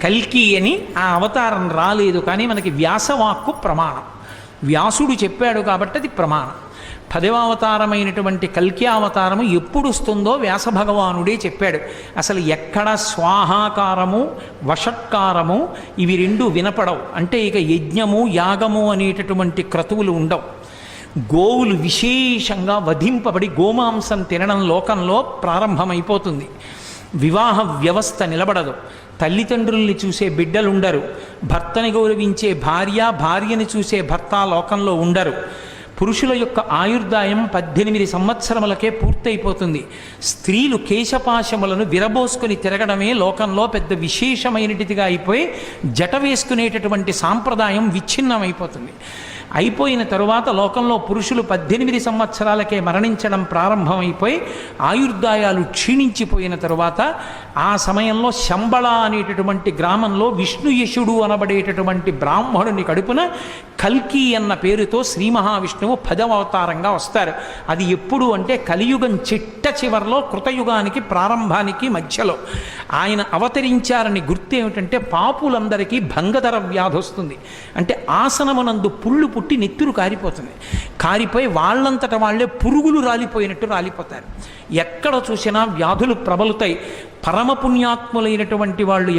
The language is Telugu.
కల్కి అని ఆ అవతారం రాలేదు, కానీ మనకి వ్యాసవాక్కు ప్రమాణం. వ్యాసుడు చెప్పాడు కాబట్టి అది ప్రమాణం. 10వ అవతారమైనటువంటి కల్కి అవతారము ఎప్పుడు వస్తుందో వ్యాస భగవానుడే చెప్పాడు. అసలు ఎక్కడ స్వాహాకారము వషట్కారము ఇవి రెండు వినపడవు. అంటే ఇక యజ్ఞము యాగము అనేటటువంటి క్రతువులు ఉండవు. గోవులు విశేషంగా వధింపబడి గోమాంసం తినడం లోకంలో ప్రారంభమైపోతుంది. వివాహ వ్యవస్థ నిలబడదు. తల్లిదండ్రుల్ని చూసే బిడ్డలుండరు. భర్తని గౌరవించే భార్య, భార్యని చూసే భర్త లోకంలో ఉండరు. పురుషుల యొక్క ఆయుర్దాయం 18 సంవత్సరములకే పూర్తయిపోతుంది. స్త్రీలు కేశపాశములను విరబోసుకొని తిరగడమే లోకంలో పెద్ద విశేషమైనటిదిగా అయిపోయి జట వేసుకునేటటువంటి సాంప్రదాయం విచ్ఛిన్నమైపోతుంది. అయిపోయిన తరువాత లోకంలో పురుషులు 18 సంవత్సరాలకే మరణించడం ప్రారంభమైపోయి ఆయుర్దాయాలు క్షీణించిపోయిన తరువాత ఆ సమయంలో శంబళ అనేటటువంటి గ్రామంలో విష్ణుయశుడు అనబడేటటువంటి బ్రాహ్మణుని కడుపున కల్కి అన్న పేరుతో శ్రీ మహావిష్ణువు 10వ అవతారంగా వస్తారు. అది ఎప్పుడు అంటే కలియుగం చిట్ట చివరిలో, కృతయుగానికి ప్రారంభానికి మధ్యలో ఆయన అవతరించారని గుర్తు ఏమిటంటే పాపులందరికీ భంగధర వ్యాధి వస్తుంది. అంటే ఆసనమునందు పుళ్ళు పుట్టి నెత్తురు కారిపోతుంది. కారిపోయి వాళ్ళంతట వాళ్ళే పురుగులు రాలిపోయినట్టు రాలిపోతారు. ఎక్కడ చూసినా వ్యాధులు ప్రబలుతాయి. పరమపుణ్యాత్ములైనటువంటి వాళ్ళు